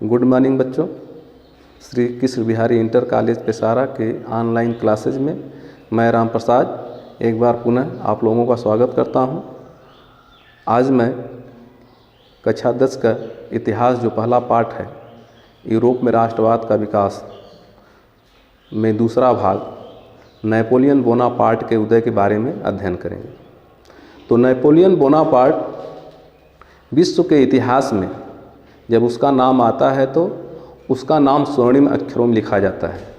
Good morning बच्चों। Shri Krishna Bihari inter college पेशारा के online classes में मैं राम प्रसाद एक बार पुनः आप लोगों का स्वागत करता हूं। आज मैं कक्षा 10 का इतिहास जो पहला पाठ है, यूरोप में राष्ट्रवाद का विकास में दूसरा भाग नेपोलियन बोनापार्ट के उदय के बारे में अध्ययन करेंगे। तो नेपोलियन बोनापार्ट विश्व के इतिहास में जब उसका नाम आता है तो उसका नाम स्वर्णिम अक्षरों में लिखा जाता है।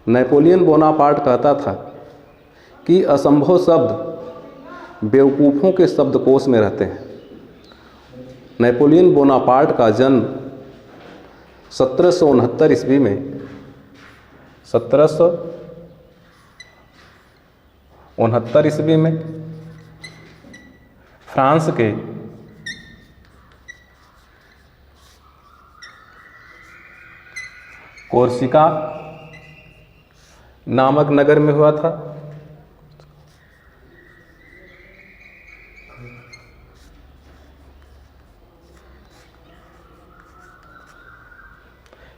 नेपोलियन बोनापार्ट कहता था कि असंभव शब्द बेवकूफ़ों के शब्दकोश में रहते हैं। नेपोलियन बोनापार्ट का जन्म 1769 ईस्वी में 1769 ईस्वी में फ्रांस के कोर्सिका नामक नगर में हुआ था।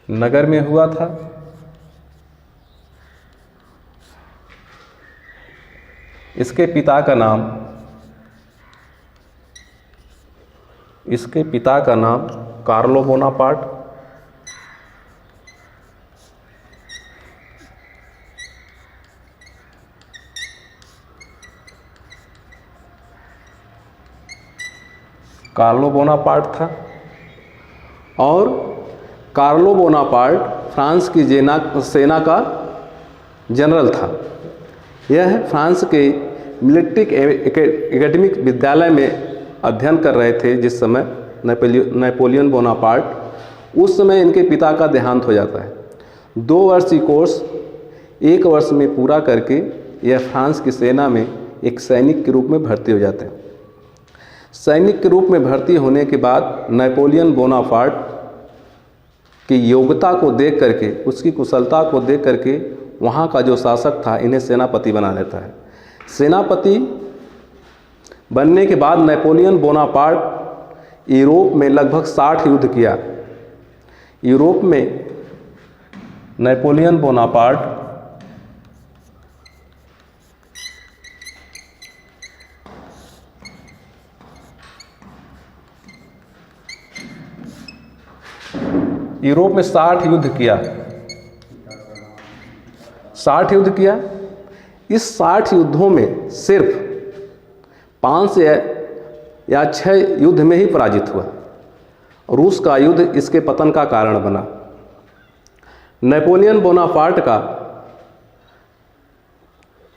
नगर में हुआ था। इसके पिता का नाम कार्लो बोनापार्ट, कार्लो बोनापार्ट था। और कार्लो बोनापार्ट फ्रांस की सेना का जनरल था। यह फ्रांस के मिलिट्री एकेडमिक विद्यालय में अध्ययन कर रहे थे जिस समय नेपोलियन बोनापार्ट। उस समय इनके पिता का देहांत हो जाता है। 2 वर्षीय कोर्स 1 वर्ष में पूरा करके यह फ्रांस की सेना में एक सैनिक के रूप में भर्ती हो जाते हैं। सैनिक के रूप में भर्ती होने के बाद नेपोलियन बोनापार्ट की योग्यता को देख करके, उसकी कुशलता को देख करके वहाँ का जो शासक था इन्हें सेनापति बना देता है। सेनापति बनने के बाद नेपोलियन बोनापार्ट यूरोप में लगभग 60 युद्ध किया। यूरोप में नेपोलियन बोनापार्ट यूरोप में 60 युद्ध किया। 60 युद्ध किया। इस 60 युद्धों में सिर्फ 5 या 6 युद्ध में ही पराजित हुआ। रूस का युद्ध इसके पतन का कारण बना। नेपोलियन बोनापार्ट का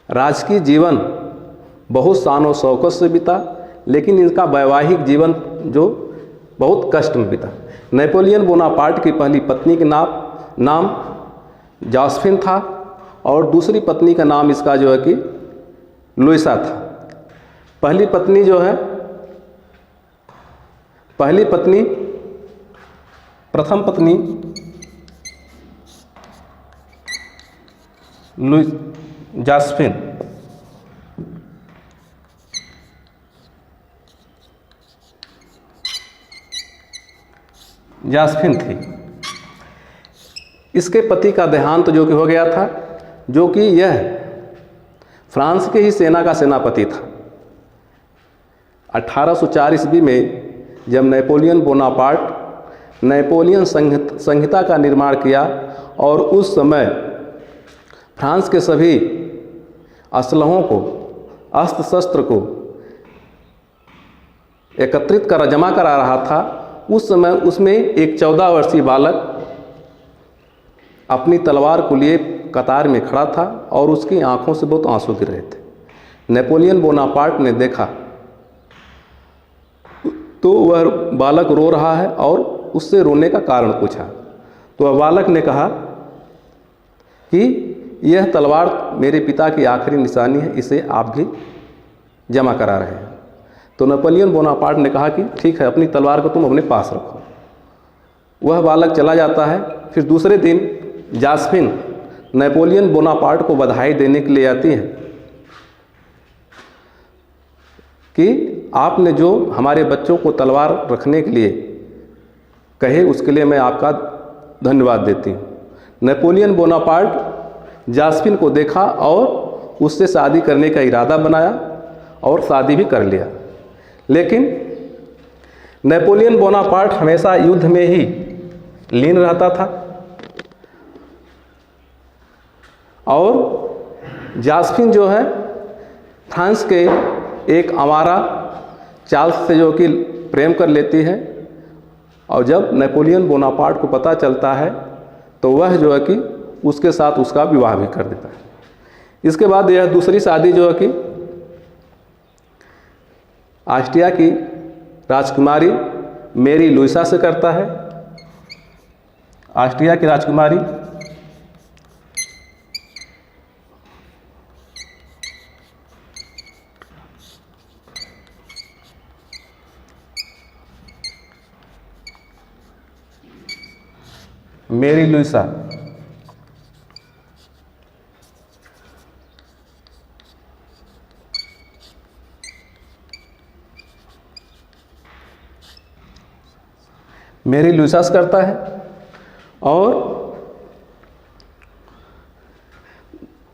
राजकीय जीवन बहुत शान शौकत से बीता, लेकिन इनका वैवाहिक जीवन जो बहुत कष्ट में बीता। नेपोलियन बोनापार्ट की पहली पत्नी के नाम जॉसेफिन था और दूसरी पत्नी का नाम इसका जो है कि लुइसा था। प्रथम पत्नी जॉसेफिन थी। इसके पति का देहांत जो कि हो गया था, जो कि यह फ्रांस के ही सेना का सेनापति था। 1804 ईस्वी में जब नेपोलियन बोनापार्ट नेपोलियन संहिता का निर्माण किया और उस समय फ्रांस के सभी असलहों को, अस्त्र शस्त्र को एकत्रित जमा करा रहा था, उस समय उसमें एक 14 वर्षीय बालक अपनी तलवार को लिए कतार में खड़ा था और उसकी आंखों से बहुत आंसू गिर रहे थे। नेपोलियन बोनापार्ट ने देखा तो वह बालक रो रहा है और उससे रोने का कारण पूछा। तो वह बालक ने कहा कि यह तलवार मेरे पिता की आखिरी निशानी है, इसे आप भी जमा करा रहे हैं। तो नेपोलियन बोनापार्ट ने कहा कि ठीक है, अपनी तलवार को तुम अपने पास रखो। वह बालक चला जाता है। फिर दूसरे दिन जॉसेफिन नेपोलियन बोनापार्ट को बधाई देने के लिए आती है कि आपने जो हमारे बच्चों को तलवार रखने के लिए कहे उसके लिए मैं आपका धन्यवाद देती हूँ। नेपोलियन बोनापार्ट जॉसेफिन को देखा और उससे शादी करने का इरादा बनाया और शादी भी कर लिया। लेकिन नेपोलियन बोनापार्ट हमेशा युद्ध में ही लीन रहता था और जॉसेफिन जो है फ्रांस के एक आवारा चार्ल्स से जो कि प्रेम कर लेती है और जब नेपोलियन बोनापार्ट को पता चलता है तो वह जो है कि उसके साथ उसका विवाह भी कर देता है। इसके बाद यह दूसरी शादी जो है कि ऑस्ट्रिया की राजकुमारी मेरी लुइसा से करता है। ऑस्ट्रिया की राजकुमारी मेरी लुइसा मेरी लुइसा से करता है और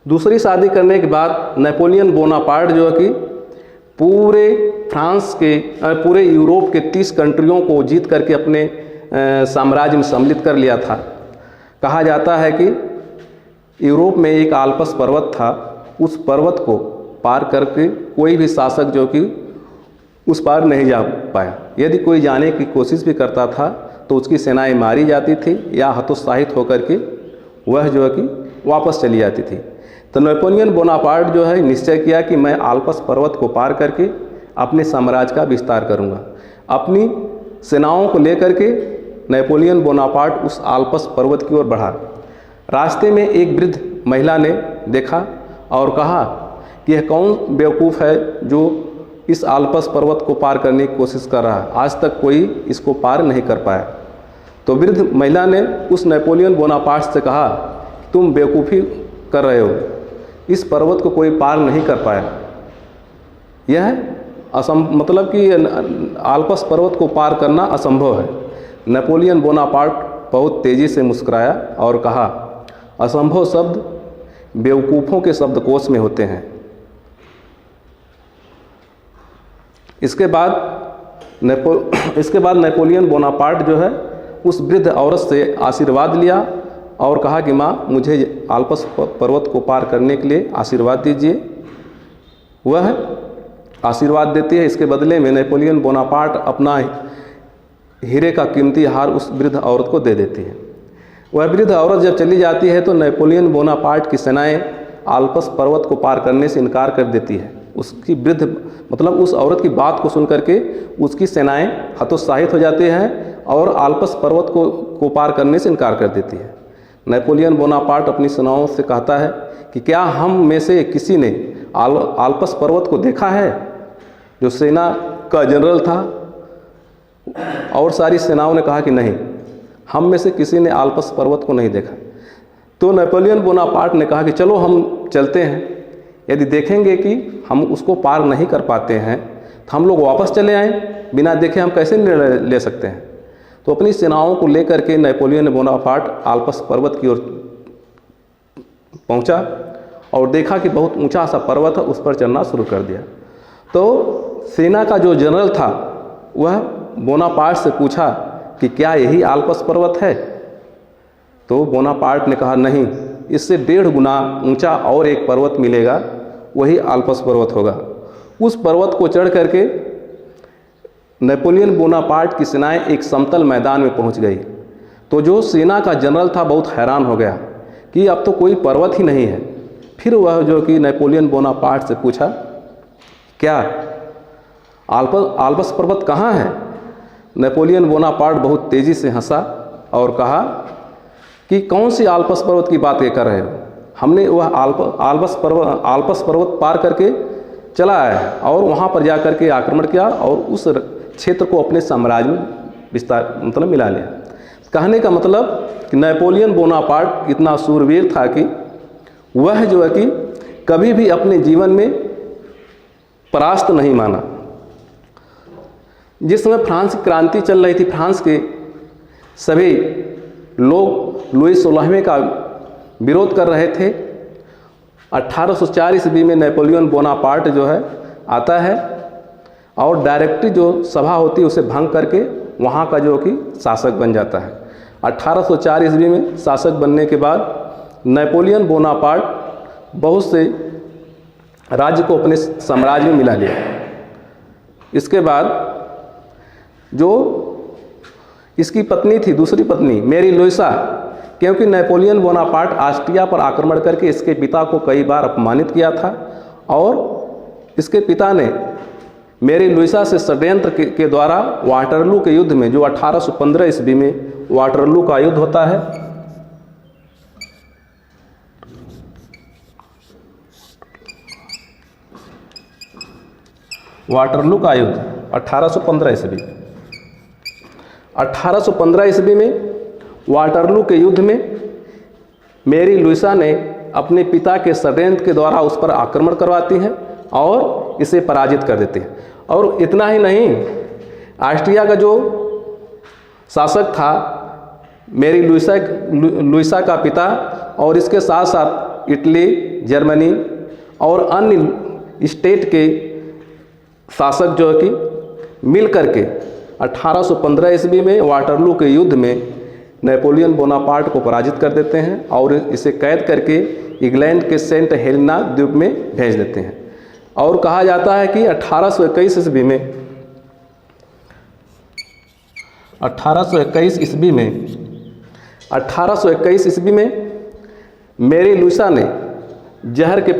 दूसरी शादी करने के बाद नेपोलियन बोनापार्ट जो है कि पूरे फ्रांस के पूरे यूरोप के 30 कंट्रियों को जीत करके अपने साम्राज्य में सम्मिलित कर लिया था। कहा जाता है कि यूरोप में एक आल्प्स पर्वत था, उस पर्वत को पार करके कोई भी शासक जो कि उस पार नहीं जा पाया। यदि कोई जाने की कोशिश भी करता था तो उसकी सेनाएं मारी जाती थी या हतोत्साहित होकर के वह जो है कि वापस चली जाती थी। तो नेपोलियन बोनापार्ट जो है निश्चय किया कि मैं आल्प्स पर्वत को पार करके अपने साम्राज्य का विस्तार करूंगा। अपनी सेनाओं को लेकर के नेपोलियन बोनापार्ट उस आल्प्स पर्वत की ओर बढ़ा। रास्ते में एक वृद्ध महिला ने देखा और कहा कि यह कौन बेवकूफ़ है जो इस आल्प्स पर्वत को पार करने की कोशिश कर रहा है, आज तक कोई इसको पार नहीं कर पाया। तो वृद्ध महिला ने उस नेपोलियन बोनापार्ट से कहा तुम बेवकूफ़ी कर रहे हो, इस पर्वत को कोई पार नहीं कर पाया। यह मतलब कि आल्प्स पर्वत को पार करना असंभव है। नेपोलियन बोनापार्ट बहुत तेज़ी से मुस्कुराया और कहा असंभव शब्द बेवकूफ़ों के शब्दकोश में होते हैं। इसके बाद नेपोलियन बोनापार्ट जो है उस वृद्ध औरत से आशीर्वाद लिया और कहा कि माँ मुझे आल्प्स पर्वत को पार करने के लिए आशीर्वाद दीजिए। वह आशीर्वाद देती है। इसके बदले में नेपोलियन बोनापार्ट अपना हीरे का कीमती हार उस वृद्ध औरत को दे देती है। वह वृद्ध औरत जब चली जाती है तो नेपोलियन बोनापार्ट की सेनाएं आल्प्स पर्वत को पार करने से इनकार कर देती है। उसकी वृद्ध मतलब उस औरत की बात को सुनकर के उसकी सेनाएं हतोत्साहित हो जाती हैं और आल्प्स पर्वत को पार करने से इनकार कर देती है। नेपोलियन बोनापार्ट अपनी सेनाओं से कहता है कि क्या हम में से किसी ने आल्प्स पर्वत को देखा है? जो सेना का जनरल था और सारी सेनाओं ने कहा कि नहीं, हम में से किसी ने आल्प्स पर्वत को नहीं देखा। तो नेपोलियन बोनापार्ट ने कहा कि चलो हम चलते हैं, यदि देखेंगे कि हम उसको पार नहीं कर पाते हैं तो हम लोग वापस चले आएँ, बिना देखे हम कैसे निर्णय ले सकते हैं। तो अपनी सेनाओं को लेकर के नेपोलियन बोनापार्ट आल्प्स पर्वत की ओर पहुंचा और देखा कि बहुत ऊंचा सा पर्वत है, उस पर चढ़ना शुरू कर दिया। तो सेना का जो जनरल था वह बोनापार्ट से पूछा कि क्या यही आल्प्स पर्वत है? तो बोनापार्ट ने कहा नहीं, इससे 1.5 गुना ऊंचा और एक पर्वत मिलेगा, वही आल्प्स पर्वत होगा। उस पर्वत को चढ़ करके नेपोलियन बोनापार्ट की सेनाएं एक समतल मैदान में पहुंच गई। तो जो सेना का जनरल था बहुत हैरान हो गया कि अब तो कोई पर्वत ही नहीं है। फिर वह जो कि नेपोलियन बोनापार्ट से पूछा क्या आल्प्स पर्वत कहाँ है? नेपोलियन बोनापार्ट बहुत तेज़ी से हंसा और कहा कि कौन सी आल्प्स पर्वत की बात कर रहे हो? हमने वह आल्प्स पर्वत पार करके चला आया और वहाँ पर जा कर के आक्रमण किया और उस क्षेत्र को अपने साम्राज्य में विस्तार मतलब मिला लिया। कहने का मतलब कि नेपोलियन बोनापार्ट इतना शूरवीर था कि वह जो है कि कभी भी अपने जीवन में परास्त नहीं माना। जिस समय फ्रांस की क्रांति चल रही थी, फ्रांस के सभी लोग लुई 16वें का विरोध कर रहे थे। 1804 ईस्वी में नेपोलियन बोनापार्ट जो है आता है और डायरेक्टली जो सभा होती है उसे भंग करके वहाँ का जो कि शासक बन जाता है। 1804 ईस्वी में शासक बनने के बाद नेपोलियन बोनापार्ट बहुत से राज्य को अपने साम्राज्य में मिला लिया। इसके बाद जो इसकी पत्नी थी, दूसरी पत्नी मैरी लुइसा, क्योंकि नेपोलियन बोनापार्ट ऑस्ट्रिया पर आक्रमण करके इसके पिता को कई बार अपमानित किया था और इसके पिता ने मैरी लुइसा से षड्यंत्र के द्वारा वाटरलू के युद्ध में, जो 1815 ईस्वी में वाटरलू का युद्ध होता है, वाटरलू का युद्ध 1815 ईस्वी 1815 ईस्वी में वाटरलू के युद्ध में मैरी लुइसा ने अपने पिता के षड्यंत्र के द्वारा उस पर आक्रमण करवाती हैं और इसे पराजित कर देते हैं। और इतना ही नहीं, ऑस्ट्रिया का जो शासक था मैरी लुइसा का पिता और इसके साथ साथ इटली, जर्मनी और अन्य स्टेट के शासक जो है कि मिल करके 1815 ईस्वी में वाटरलू के युद्ध में नेपोलियन बोनापार्ट को पराजित कर देते हैं और इसे कैद करके इंग्लैंड के सेंट हेलेना द्वीप में भेज देते हैं। और कहा जाता है कि 1821 ईस्वी में मैरी लुइसा ने जहर के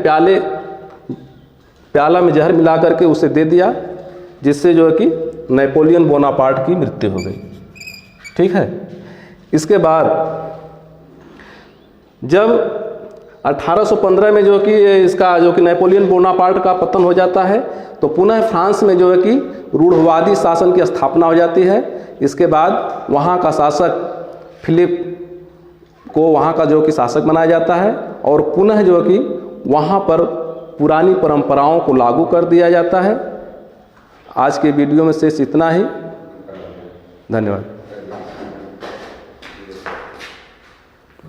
प्याला में जहर मिला करके उसे दे दिया, जिससे जो है कि नेपोलियन बोनापार्ट की मृत्यु हो गई। ठीक है। इसके बाद जब 1815 में जो कि इसका जो कि नेपोलियन बोनापार्ट का पतन हो जाता है, तो पुनः फ्रांस में जो है कि रूढ़वादी शासन की स्थापना हो जाती है। इसके बाद वहाँ का शासक फिलिप को वहाँ का जो कि शासक बनाया जाता है और पुनः जो कि वहाँ पर पुरानी परंपराओं को लागू कर दिया जाता है। आज के वीडियो में शेष इतना ही। धन्यवाद।